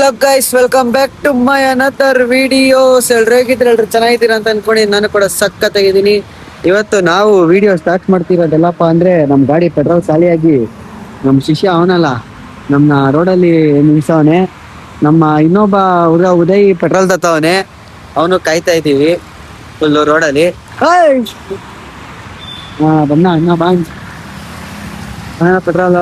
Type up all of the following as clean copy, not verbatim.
Hello guys, welcome back to my another videos. ಎಲ್ರು ಹೇಗಿದ್ರೆ ಎಲ್ರು ಚೆನ್ನಾಗಿದ್ದೀರಾ ಅಂತ ಅನ್ಕೊಂಡು ನಾನು ಕೂಡ ಸಖತ್ತಾಗಿದ್ದೀನಿ. ಇವತ್ತು ನಾವು ವಿಡಿಯೋ ಸ್ಟಾರ್ಟ್ ಮಾಡ್ತಿರೋದೆಲ್ಲಪ್ಪ ಅಂದ್ರೆ ನಮ್ ಗಾಡಿ ಪೆಟ್ರೋಲ್ ಖಾಲಿಯಾಗಿ ನಮ್ ಶಿಷ್ಯ ಅವನಲ್ಲ ನಮ್ಮ ರೋಡಲ್ಲಿ ನಿಲ್ಸವನೆ. ನಮ್ಮ ಇನ್ನೊಬ್ಬ ಹುಡುಗ ಉದಯ್ ಪೆಟ್ರೋಲ್ ತತ್ತವನೆ, ಅವನು ಕಾಯ್ತಾ ಇದ್ದೀವಿ ಫುಲ್ ರೋಡಲ್ಲಿ. ಬನ್ನ ಅಣ್ಣ ಬಾ ಪೆಟ್ರೋಲ್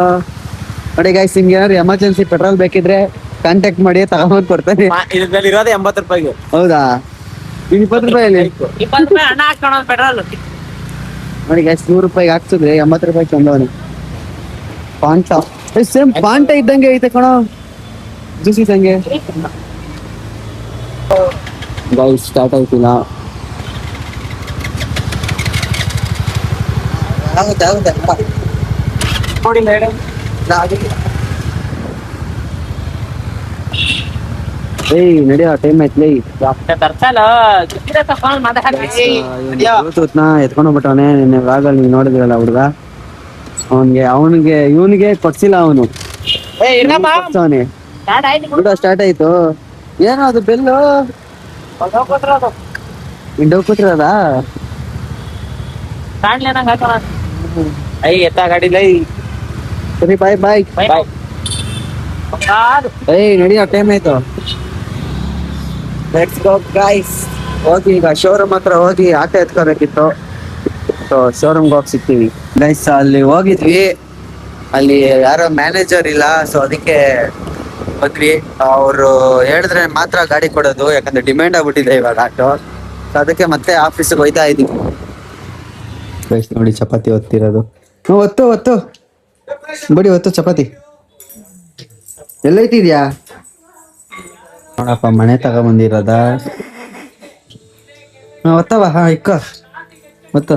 ನೋಡಿ ಗೈಸ್. ನಿಮ್ಗೆ ಏನಾದ್ರು ಎಮರ್ಜೆನ್ಸಿ ಪೆಟ್ರೋಲ್ ಬೇಕಿದ್ರೆ ಕಾಂಟ್ಯಾಕ್ಟ್ ಮಾಡಿ, ತಗೊಂಡ್ ಕೊಡ್ತಾನೆ. ಇದ್ರಲ್ಲಿ ಇರೋದು 80 ರೂಪಾಯಿಗೆ. ಹೌದಾ? 20 ರೂಪಾಯಲ್ಲಿ 20 ರೂಪಾಯಿ ಹಣ ಹಾಕೋಣ ಪೆಟ್ರೋಲ್. ನೋಡಿ ಗೈಸ್, 100 ರೂಪಾಯಿಗೆ ಹಾಕ್ಸಿದ್ರೆ 80 ರೂಪಾಯಿ ತಂದವನು. ಪಾಂಟ ಸೇಮ್ ಪಾಂಟ ಇದ್ದಂಗೆ ಐತೆ ಕಣೋ, ಜ್ಯೂಸ್ ಇದ್ದಂಗೆ. ಗೈಸ್ ಸ್ಟಾರ್ಟ್ ಆಯ್ತಿಲ್ಲ. ನೋಡಿ ಮೇಡಮ್, ಏಯ್ ನಡಿಯೋ, ಟೈಮ್ ಐತ್ಲಿ. ಎತ್ಕೊಂಡು ಹೋಗ್ಬಿಟ್ಟವನೆ. ನಿನ್ನೆ ವ್ಲಾಗಲ್ಲಿ ನೀವು ನೋಡಿದ್ರಲ್ಲ ಹುಡುಗ, ಇವನಿಗೆ ಕೊಡ್ಸಿಲ್ಲ ಅವನು. ಸ್ಟಾರ್ಟ್ ಆಯ್ತು. ಏನೋ ಅದು ಬೆಲ್ಲು ವಿಂಡೋ ಕೂತಿರೋದಾ? ಸರಿ, ಬಾಯ್ ಬಾಯ್. ಏಯ್ ನಡಿಯೋ, ಟೈಮ್ ಆಯ್ತು. Let's go guys. ಹೋಗಿ ಈಗ ಶೋರೂಮ್ ಹತ್ರ ಹೋಗಿ ಆಟೋ ಎತ್ಕೋಬೇಕಿತ್ತು. ಸೊ ಶೋರೂಮ್ಗೆ ಹೋಗಿ ಸಿಗ್ತೀವಿ ಗೈಸ್. ಅಲ್ಲಿ ಹೋಗಿದ್ವಿ, ಅಲ್ಲಿ ಯಾರೋ ಮ್ಯಾನೇಜರ್ ಇಲ್ಲ, ಸೊ ಅದಕ್ಕೆ ಬಂದ್ವಿ. ಅವರು ಹೇಳಿದ್ರೆ ಮಾತ್ರ ಗಾಡಿ ಕೊಡೋದು, ಯಾಕಂದ್ರೆ ಡಿಮ್ಯಾಂಡ್ ಆಗ್ಬಿಟ್ಟಿದೆ ಇವಾಗ ಆಟೋ. ಸೊ ಅದಕ್ಕೆ ಮತ್ತೆ ಆಫೀಸಿಗೆ ಹೋಯ್ತಾ ಇದೀವಿ ಗೈಸ್. ನೋಡಿ ಚಪಾತಿ ಒತ್ತಿರೋದು. ಒತ್ತು ಬಡಿ, ಒತ್ತು ಚಪಾತಿ. ಎಲ್ಲೈತಿದ್ಯಾ ನೋಡಪ್ಪ, ಮನೆ ತಗೊಂಬಂದಿರೋದ. ಒತ್ತವ. ಇಕ್ಕ ಒತ್ತು.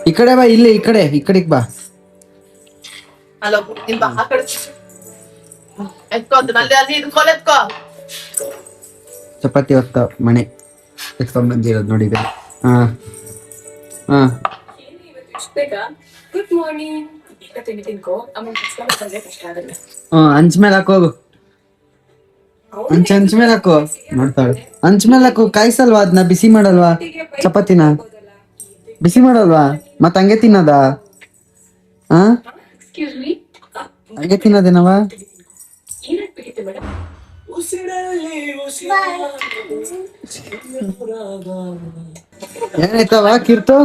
ಈ ಕಡೆ ಬಾ, ಇಲ್ಲಿ ಈ ಕಡೆಗೆ ಬಾ. ಚಪಾತಿ ಒತ್ತ ಮನೆ ಎತ್ಕೊಂಡ್ ಬಂದಿರೋದು ನೋಡಿ. Good morning. ಹಂಚ ಮೇಲೆ ಹಾಕೋಗು. ಹಂಚ ಮೇಲೆ ಹಾಕೋ. ನೋಡ್ತಾಳೆ, ಹಂಚ ಮೇಲೆ ಹಾಕು. ಕಾಯಿಸಲ್ವಾ ಅದನ್ನ? ಬಿಸಿ ಮಾಡಲ್ವಾ ಚಪಾತಿನ? ಬಿಸಿ ಮಾಡಲ್ವಾ? ಮತ್ತ ಹಂಗೆ ತಿನ್ನದ? ಹಂಗೆ ತಿನ್ನೋದೇನವ? ಏನಾಯ್ತವ ಕಿರ್ತು?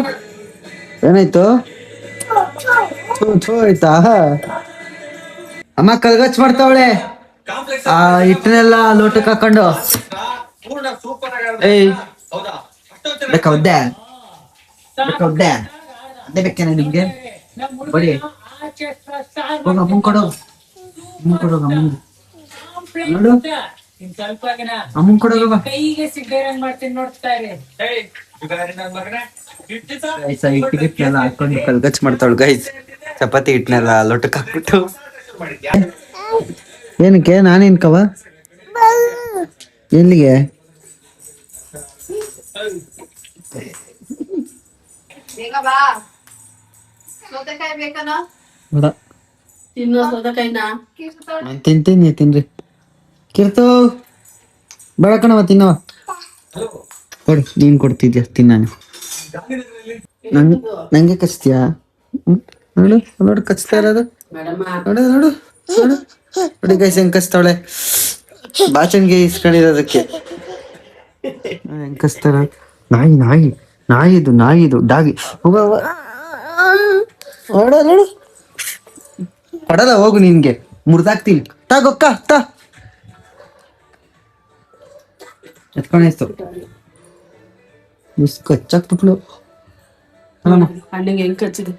ಏನಾಯ್ತು? ಆಯ್ತಾ? ಅಮ್ಮ ಕಲ್ಗಚ್ ಮಾಡ್ತಾವಳೆ ಆ ಹಿಟ್ಟನೆಲ್ಲ ಲೋಟಕ್ಕೆ ಹಾಕೊಂಡು. ಏಯ್ ಬೇಕಾವ್ದೆ ಅದೇ ಬೇಕೇನ ನಿಮ್ಗೆ? ಬಡಿ ಹೋಗ, ಅಮ್ಮನ್ ಕೊಡು. ನೋಡು, ಅಮ್ಮನ್ ಕೊಡೋಗ. ಹಿಟ್ಟನೆಲ್ಲ ಹಾಕೊಂಡು ಕಲ್ಗಚ್ ಮಾಡ್ತಾವಳು ಗೈಸ್. ಚಪಾತಿ ಹಿಟ್ಟನೆಲ್ಲ ಲೋಟಕ್ಕೆ ಹಾಕ್ಬಿಟ್ಟು. ಏನಕ್ಕೆ? ನಾನೇನ್ಕವ ಎಲ್ಲಿಗೆ? ತಿಂತೀನಿ, ತಿನ್ರಿ. ಕಿರ್ತು ಬೇಡ ಕಣವ, ತಿನ್ನವ. ಕೊಡು, ನೀನ್ ಕೊಡ್ತಿದ್ಯಾ ತಿನ್ನಾನು. ನಂಗೆ ಕಚ್ತೀಯಾ? ನೋಡು ಕಚ್ತಾ ಇರೋದು. ನೋಡಿ ಗೈಸ್, ಹೆಂಗ್ ಕಚ್ತಾವಳೆ. ಬಾಚನ್ಗೆ ಇಸ್ಕೊಂಡಿರೋದಕ್ಕೆ ಹೆಂಗ್ ಕಚ್ತಾರ. ನಾಯಿದು ಡಾಗಿ. ನೋಡು ಕೊಡಲ್ಲ, ಹೋಗು. ನಿನ್ಗೆ ಮುರ್ದಾಕ್ತೀನಿ. ತಗೊಕ್ಕ ಎತ್ಕೊಂಡಾಯ್ತು. ಕಚ್ಚಾಕ್ಬಿಟ್ಲು. ಹಣ್ಣಿಗೆ ಹೆಂಗ್ ಕಚ್ಚಿದೆ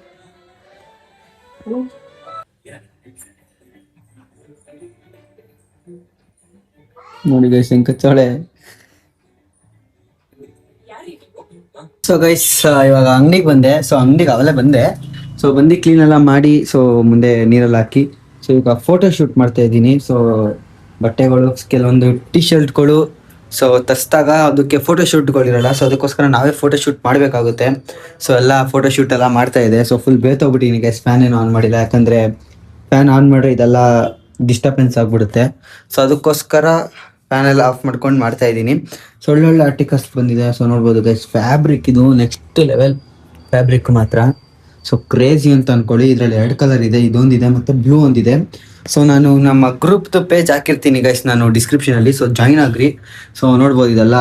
ನೋಡಿ ಗೈಸ್, ಹೆಂಗ್ ಕಚ್ಚವಳೆ. ಸೊ ಗೈಸ್, ಇವಾಗ ಅಂಗಡಿಗೆ ಬಂದೆ. ಸೊ ಅಂಗಡಿಗೆ ಅವಲೇ ಬಂದೆ. ಸೊ ಬಂದು ಕ್ಲೀನ್ ಎಲ್ಲ ಮಾಡಿ, ಸೊ ಮುಂದೆ ನೀರೆಲ್ಲ ಹಾಕಿ, ಸೊ ಈಗ ಫೋಟೋ ಶೂಟ್ ಮಾಡ್ತಾ ಇದ್ದೀನಿ. ಸೊ ಬಟ್ಟೆಗಳು, ಕೆಲವೊಂದು ಟಿ ಶರ್ಟ್ಗಳು, ಸೊ ತರಿಸಿದಾಗ ಅದಕ್ಕೆ ಫೋಟೋ ಶೂಟ್ಗಳಿರಲ್ಲ. ಸೊ ಅದಕ್ಕೋಸ್ಕರ ನಾವೇ ಫೋಟೋ ಶೂಟ್ ಮಾಡಬೇಕಾಗುತ್ತೆ. ಸೊ ಎಲ್ಲ ಫೋಟೋ ಶೂಟ್ ಎಲ್ಲ ಮಾಡ್ತಾ ಇದೆ. ಸೊ ಫುಲ್ ಬೇತೋಗ್ಬಿಟ್ಟಿನಿ ಗೈಸ್. ಫ್ಯಾನ್ ಏನೋ ಆನ್ ಮಾಡಿಲ್ಲ, ಯಾಕಂದರೆ ಫ್ಯಾನ್ ಆನ್ ಮಾಡ್ರೆ ಇದೆಲ್ಲ ಡಿಸ್ಟರ್ಬೆನ್ಸ್ ಆಗಿಬಿಡುತ್ತೆ. ಸೊ ಅದಕ್ಕೋಸ್ಕರ ಪ್ಯಾನೆಲ್ ಆಫ್ ಮಾಡ್ಕೊಂಡು ಮಾಡ್ತಾ ಇದ್ದೀನಿ. ಸೊ ಒಳ್ಳೊಳ್ಳೆ ಆರ್ಟಿಕಲ್ಸ್ ಬಂದಿದೆ. ಸೊ ನೋಡ್ಬೋದು ಗೈಸ್, ಫ್ಯಾಬ್ರಿಕ್ ಇದು ನೆಕ್ಸ್ಟ್ ಲೆವೆಲ್ ಫ್ಯಾಬ್ರಿಕ್ ಮಾತ್ರ. ಸೊ ಕ್ರೇಜಿ ಅಂತ ಅನ್ಕೊಳ್ಳಿ. ಇದರಲ್ಲಿ 2 ಕಲರ್ ಇದೆ, ಇದೊಂದಿದೆ ಮತ್ತು ಬ್ಲೂ ಒಂದಿದೆ. ಸೊ ನಾನು ನಮ್ಮ ಗ್ರೂಪ್ದು ಪೇಜ್ ಹಾಕಿರ್ತೀನಿ ಗೈಸ್ ನಾನು ಡಿಸ್ಕ್ರಿಪ್ಷನಲ್ಲಿ. ಸೊ ಜಾಯ್ನ್ ಆಗ್ರಿ. ಸೊ ನೋಡ್ಬೋದು ಇದೆಲ್ಲ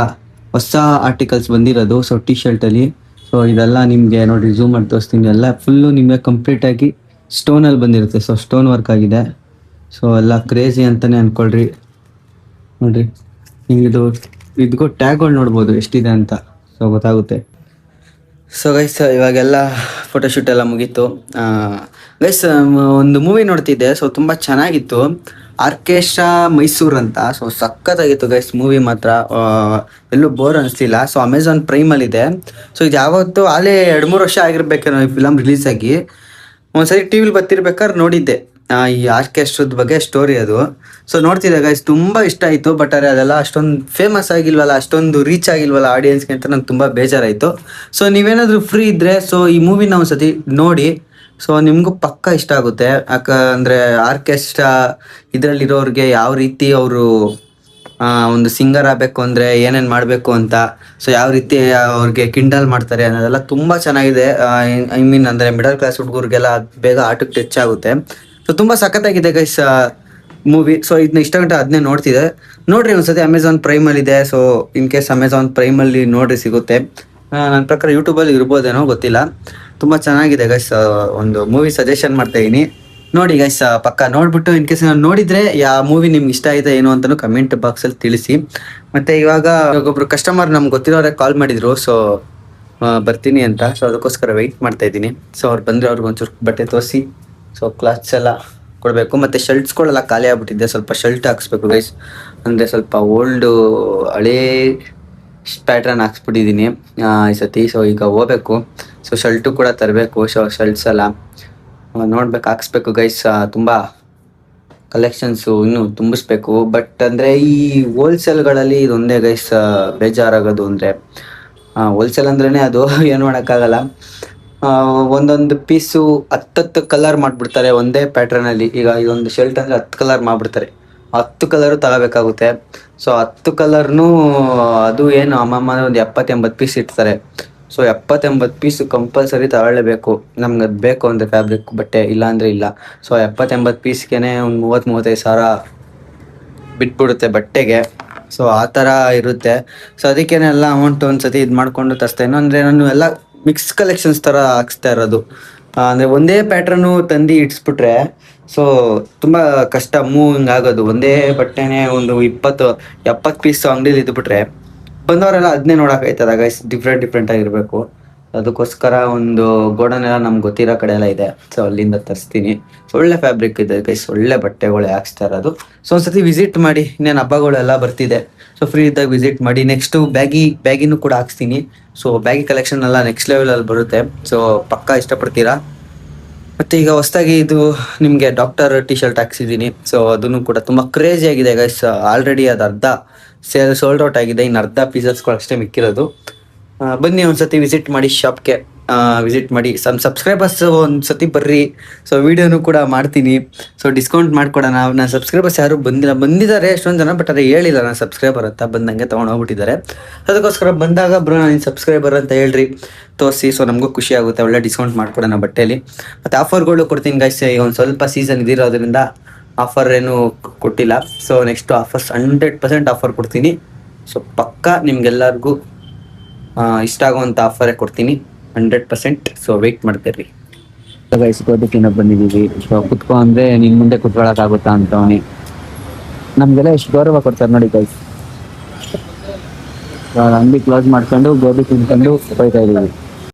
ಹೊಸ ಆರ್ಟಿಕಲ್ಸ್ ಬಂದಿರೋದು. So T ಶರ್ಟಲ್ಲಿ. ಸೊ ಇದೆಲ್ಲ ನಿಮಗೆ ನೋಡಿ ಝೂಮ್ ಮಾಡಿ ತೋರಿಸ್ತೀನಿ. ಎಲ್ಲ ಫುಲ್ಲು ನಿಮಗೆ ಕಂಪ್ಲೀಟಾಗಿ ಸ್ಟೋನಲ್ಲಿ ಬಂದಿರುತ್ತೆ. ಸೊ ಸ್ಟೋನ್ ವರ್ಕ್ ಆಗಿದೆ. ಸೊ ಎಲ್ಲ ಕ್ರೇಜಿ ಅಂತಲೇ ಅಂದ್ಕೊಳ್ರಿ. ನೋಡಿರಿ, ನಿಮಗೆ ಇದಕ್ಕೂ ಟ್ಯಾಗ್ಗಳು ನೋಡ್ಬೋದು ಎಷ್ಟಿದೆ ಅಂತ. ಸೊ ಗೊತ್ತಾಗುತ್ತೆ. ಸೊ ಗೈಸ್ ಇವಾಗೆಲ್ಲ ಫೋಟೋಶೂಟ್ ಎಲ್ಲ ಮುಗೀತು. ಗೈಸ್ ಒಂದು ಮೂವಿ ನೋಡ್ತಿದ್ದೆ. ಸೊ ತುಂಬ ಚೆನ್ನಾಗಿತ್ತು, ಆರ್ಕೆಸ್ಟ್ರಾ ಮೈಸೂರು ಅಂತ. ಸೊ ಸಖತ್ತಾಗಿತ್ತು ಗೈಸ್ ಮೂವಿ ಮಾತ್ರ. ಎಲ್ಲೂ ಬೋರ್ ಅನಿಸ್ಲಿಲ್ಲ. ಸೊ ಅಮೆಝಾನ್ ಪ್ರೈಮಲ್ಲಿದೆ. ಸೊ ಇದು ಯಾವತ್ತು ಆಲೇ 2-3 ವರ್ಷ ಆಗಿರ್ಬೇಕೇನೋ ಈ ಫಿಲಮ್ ರಿಲೀಸ್ ಆಗಿ. ಒಂದ್ಸರಿ ಟಿ ವಿಲಿ ಬರ್ತಿರ್ಬೇಕಾದ್ರೆ ನೋಡಿದ್ದೆ ಈ ಆರ್ಕೆಸ್ಟ್ರದ ಬಗ್ಗೆ ಸ್ಟೋರಿ ಅದು. ಸೊ ನೋಡ್ತಿದ್ದೆ ಗೈಸ್, ತುಂಬ ಇಷ್ಟ ಆಯಿತು. ಬಟ್ ಆದರೆ ಅದೆಲ್ಲ ಅಷ್ಟೊಂದು ಫೇಮಸ್ ಆಗಿಲ್ವಲ್ಲ, ಅಷ್ಟೊಂದು ರೀಚ್ ಆಗಿಲ್ವಲ್ಲ ಆಡಿಯನ್ಸ್ಗೆ ಅಂತ ನಂಗೆ ತುಂಬ ಬೇಜಾರಾಯಿತು. ಸೊ ನೀವೇನಾದರೂ ಫ್ರೀ ಇದ್ದರೆ ಸೊ ಈ ಮೂವಿನ ಒಂದ್ಸತಿ ನೋಡಿ. ಸೊ ನಿಮಗೂ ಪಕ್ಕ ಇಷ್ಟ ಆಗುತ್ತೆ. ಯಾಕಂದರೆ ಆರ್ಕೆಸ್ಟ್ರಾ ಇದರಲ್ಲಿರೋರಿಗೆ ಯಾವ ರೀತಿ ಅವರು ಒಂದು ಸಿಂಗರ್ ಆಗಬೇಕು ಅಂದರೆ ಏನೇನು ಮಾಡಬೇಕು ಅಂತ, ಸೊ ಯಾವ ರೀತಿ ಅವ್ರಿಗೆ ಕಿಂಡಲ್ ಮಾಡ್ತಾರೆ ಅನ್ನೋದೆಲ್ಲ ತುಂಬ ಚೆನ್ನಾಗಿದೆ. ಐ ಮೀನ್ ಅಂದರೆ ಮಿಡಲ್ ಕ್ಲಾಸ್ ಹುಡುಗರಿಗೆಲ್ಲ ಬೇಗ ಆಟಕ್ಕೆ ಟಚ್ ಆಗುತ್ತೆ. ಸೊ ತುಂಬ ಸಖತ್ತಾಗಿದೆ ಗೈಸ್ ಮೂವಿ. ಸೊ ಇದನ್ನ ಇಷ್ಟ ಗಂಟೆ ಅದನ್ನೇ ನೋಡ್ತಿದ್ದೆ. ನೋಡ್ರಿ ಒಂದ್ಸತಿ ಅಮೆಝಾನ್ ಪ್ರೈಮಲ್ಲಿದೆ. ಸೊ ಇನ್ ಕೇಸ್ ಅಮೆಝಾನ್ ಪ್ರೈಮಲ್ಲಿ ನೋಡ್ರಿ ಸಿಗುತ್ತೆ. ನನ್ನ ಪ್ರಕಾರ ಯೂಟ್ಯೂಬಲ್ಲಿ ಇರ್ಬೋದೇನೋ ಗೊತ್ತಿಲ್ಲ. ತುಂಬ ಚೆನ್ನಾಗಿದೆ ಗೈಸ್. ಒಂದು ಮೂವಿ ಸಜೆಷನ್ ಮಾಡ್ತಾ ಇದ್ದೀನಿ, ನೋಡಿ ಗೈಸ್. ಪಕ್ಕ ನೋಡ್ಬಿಟ್ಟು ಇನ್ ಕೇಸ್ ನಾನು ನೋಡಿದರೆ ಯಾವ ಮೂವಿ ನಿಮ್ಗೆ ಇಷ್ಟ ಆಯಿತಾ ಏನು ಅಂತಲೂ ಕಮೆಂಟ್ ಬಾಕ್ಸಲ್ಲಿ ತಿಳಿಸಿ. ಮತ್ತು ಇವಾಗ ಒಬ್ಬರು ಕಸ್ಟಮರ್ ನಮ್ಗೆ ಗೊತ್ತಿರೋರೆ ಕಾಲ್ ಮಾಡಿದರು. ಸೊ ಬರ್ತೀನಿ ಅಂತ. ಸೊ ಅದಕ್ಕೋಸ್ಕರ ವೆಯ್ಟ್ ಮಾಡ್ತಾ ಇದ್ದೀನಿ. ಸೊ ಅವ್ರು ಬಂದರೆ ಅವ್ರಿಗೆ ಒಂಚೂರು ಬಟ್ಟೆ ತೋರಿಸಿ ಸೊ ಕ್ಲಾತ್ಸ್ ಎಲ್ಲ ಕೊಡಬೇಕು. ಮತ್ತು ಶರ್ಟ್ಸ್ಗಳೆಲ್ಲ ಖಾಲಿ ಆಗ್ಬಿಟ್ಟಿದ್ದೆ. ಸ್ವಲ್ಪ ಶರ್ಟ್ ಹಾಕ್ಸ್ಬೇಕು ಗೈಸ್. ಅಂದರೆ ಸ್ವಲ್ಪ ಓಲ್ಡು ಹಳೇ ಪ್ಯಾಟ್ರನ್ ಹಾಕ್ಸ್ಬಿಟ್ಟಿದ್ದೀನಿ ಈ ಸತಿ. ಸೊ ಈಗ ಹೋಗ್ಬೇಕು. ಸೊ ಶರ್ಟು ಕೂಡ ತರಬೇಕು. ಸೊ ಶರ್ಟ್ಸ್ ಎಲ್ಲ ನೋಡ್ಬೇಕು, ಹಾಕ್ಸ್ಬೇಕು ಗೈಸ್. ತುಂಬ ಕಲೆಕ್ಷನ್ಸು ಇನ್ನೂ ತುಂಬಿಸ್ಬೇಕು. ಬಟ್ ಅಂದರೆ ಈ ಹೋಲ್ಸೇಲ್ಗಳಲ್ಲಿ ಇದೊಂದೇ ಗೈಸ್ ಬೇಜಾರಾಗೋದು. ಅಂದರೆ ಹೋಲ್ಸೇಲ್ ಅಂದ್ರೇ ಅದು ಏನು ಮಾಡೋಕ್ಕಾಗಲ್ಲ. ಒಂದೊಂದು ಪೀಸು 10 ಕಲರ್ ಮಾಡಿಬಿಡ್ತಾರೆ ಒಂದೇ ಪ್ಯಾಟ್ರನಲ್ಲಿ. ಈಗ ಇದೊಂದು ಶರ್ಟ್ ಅಂದರೆ 10 ಕಲರ್ ಮಾಡಿಬಿಡ್ತಾರೆ. 10 ಕಲರು ತಗೋಬೇಕಾಗುತ್ತೆ. ಸೊ 10 ಕಲರ್ನೂ ಅದು ಏನು ಅಮ್ಮಮ್ಮ ಒಂದು 70-80 ಪೀಸ್ ಇಡ್ತಾರೆ. ಸೊ 70-80 ಪೀಸು ಕಂಪಲ್ಸರಿ ತಗೊಳ್ಳೇಬೇಕು. ನಮ್ಗೆ ಅದು ಬೇಕು ಅಂದರೆ ಫ್ಯಾಬ್ರಿಕ್ ಬಟ್ಟೆ, ಇಲ್ಲ ಅಂದರೆ ಇಲ್ಲ. ಸೊ 70-80 ಪೀಸ್ಗೆ ಒಂದು 30-35 ಸಾವಿರ ಬಿಟ್ಬಿಡುತ್ತೆ ಬಟ್ಟೆಗೆ. ಸೊ ಆ ಥರ ಇರುತ್ತೆ. ಸೊ ಅದಕ್ಕೇನೆ ಎಲ್ಲ ಅಮೌಂಟ್ ಒಂದು ಸತಿ ಇದು ಮಾಡಿಕೊಂಡು ತರಿಸ್ತೇನೆ. ಅಂದರೆ ನಾನು ಎಲ್ಲ ಮಿಕ್ಸ್ ಕಲೆಕ್ಷನ್ಸ್ ಥರ ಹಾಕ್ಸ್ತಾ ಇರೋದು. ಅಂದರೆ ಒಂದೇ ಪ್ಯಾಟ್ರನ್ನು ತಂದು ಇಡ್ಸ್ಬಿಟ್ರೆ ಸೊ ತುಂಬ ಕಷ್ಟ ಮೂವಿಂಗ್ ಆಗೋದು. ಒಂದೇ ಬಟ್ಟೆನೇ ಒಂದು 20-70 ಪೀಸ್ ಅಂಗಡಿಲಿ ಇದ್ಬಿಟ್ರೆ ಬಂದವರೆಲ್ಲ ಅದನ್ನೇ ನೋಡೋಕ್ಕಾಯ್ತದ ಗೈಸ್. ಡಿಫ್ರೆಂಟ್ ಆಗಿರಬೇಕು. ಅದಕ್ಕೋಸ್ಕರ ಒಂದು ಗೋಡನ್ ಎಲ್ಲ ನಮ್ಗೆ ಗೊತ್ತಿರೋ ಕಡೆ ಎಲ್ಲ ಇದೆ. ಸೊ ಅಲ್ಲಿಂದ ತರಿಸ್ತೀನಿ. ಒಳ್ಳೆ ಫ್ಯಾಬ್ರಿಕ್ ಇದೆ ಗೈಸ್, ಒಳ್ಳೆ ಬಟ್ಟೆಗಳೇ ಹಾಕ್ಸ್ತಾ ಇರೋದು. ಸೊ ಒಂದ್ಸತಿ ವಿಸಿಟ್ ಮಾಡಿ. ಇನ್ನೇನು ಹಬ್ಬಗಳೆಲ್ಲ ಬರ್ತಿದೆ. ಸೊ ಫ್ರೀ ಇದ್ದಾಗ ವಿಸಿಟ್ ಮಾಡಿ. ನೆಕ್ಸ್ಟು ಬ್ಯಾಗಿನೂ ಕೂಡ ಹಾಕ್ಸ್ತೀನಿ. ಸೊ ಬ್ಯಾಗಿ ಕಲೆಕ್ಷನ್ ಎಲ್ಲ ನೆಕ್ಸ್ಟ್ ಲೆವೆಲಲ್ಲಿ ಬರುತ್ತೆ. ಸೊ ಪಕ್ಕಾ ಇಷ್ಟಪಡ್ತೀರಾ. ಮತ್ತು ಈಗ ಹೊಸದಾಗಿ ಇದು ನಿಮಗೆ ಡಾಕ್ಟರ್ ಟಿ ಶರ್ಟ್ ಹಾಕ್ಸಿದ್ದೀನಿ. ಸೊ ಅದನ್ನು ಕೂಡ ತುಂಬ ಕ್ರೇಜಿ ಆಗಿದೆ ಗೈಸ್. ಆಲ್ರೆಡಿ ಅದು ಅರ್ಧ ಸೋಲ್ಡ್ ಔಟ್ ಆಗಿದೆ. ಇನ್ನು ಅರ್ಧ ಪೀಸಸ್ಗಳು ಅಷ್ಟೇ ಮಿಕ್ಕಿರೋದು. ಬನ್ನಿ ಒಂದ್ಸತಿ ವಿಸಿಟ್ ಮಾಡಿ ಶಾಪ್ಗೆ. ವಿಸಿಟ್ ಮಾಡಿ. ಸಬ್ಸ್ಕ್ರೈಬರ್ಸ್ ಒಂದ್ಸತಿ ಬರ್ರಿ. ಸೊ ವಿಡಿಯೋನು ಕೂಡ ಮಾಡ್ತೀನಿ. ಸೊ ಡಿಸ್ಕೌಂಟ್ ಮಾಡಿಕೊಡೋಣ. ನಾನು ಸಬ್ಸ್ಕ್ರೈಬರ್ಸ್ ಯಾರು ಬಂದಿದ್ದಾರೆ ಎಷ್ಟೊಂದು ಜನ. ಬಟ್ ಅದೇ ಹೇಳಿಲ್ಲ ನಾನು ಸಬ್ಸ್ಕ್ರೈಬರ್ ಅಂತ. ಬಂದಂಗೆ ತೊಗೊಂಡೋಗ್ಬಿಟ್ಟಿದ್ದಾರೆ. ಅದಕ್ಕೋಸ್ಕರ ಬಂದಾಗ ಬ್ರೋ ನಾನು ಸಬ್ಸ್ಕ್ರೈಬರ್ ಅಂತ ಹೇಳ್ರಿ, ತೋರಿಸಿ. ಸೊ ನಮಗೂ ಖುಷಿ ಆಗುತ್ತೆ. ಒಳ್ಳೆ ಡಿಸ್ಕೌಂಟ್ ಮಾಡ್ಕೊಡೋಣ ಬಟ್ಟೆಯಲ್ಲಿ. ಮತ್ತು ಆಫರ್ಗಳು ಕೊಡ್ತೀನಿ ಗೈಸ್. ಈಗ ಒಂದು ಸ್ವಲ್ಪ ಸೀಸನ್ ಇದಿರೋದ್ರಿಂದ ಆಫರ್ ಏನು ಕೊಟ್ಟಿಲ್ಲ. ಸೊ ನೆಕ್ಸ್ಟು ಆಫರ್ಸ್ 100% ಆಫರ್ ಕೊಡ್ತೀನಿ. ಸೊ ಪಕ್ಕ ನಿಮ್ಗೆಲ್ಲರಿಗೂ ಇಷ್ಟ ಆಗುವಂಥ ಆಫರೇ ಕೊಡ್ತೀನಿ 100%. ಸೊ ವೆಯ್ಟ್ ಮಾಡ್ತೀರಿ ಗೈಸ್. ಗೋದಕ್ಕಿನ್ನ ಬಂದಿದ್ದೀವಿ. ಸೊ ಕುತ್ಕೊ ಅಂದರೆ ನಿನ್ನ ಮುಂದೆ ಕುತ್ಕೊಳ್ಳೋಕ್ಕಾಗುತ್ತಾ ಅಂತವನಿ. ನಮಗೆಲ್ಲ ಎಷ್ಟು ಗೌರವ ಕೊಡ್ತಾರೆ ನೋಡಿ ಗೈಸ್. ಅಂಗಡಿ ಕ್ಲೋಸ್ ಮಾಡ್ಕೊಂಡು ಗೋಧಿ ತಿನ್ಕೊಂಡು ಹೋಗ್ತಾ ಇದ್ದೀವಿ.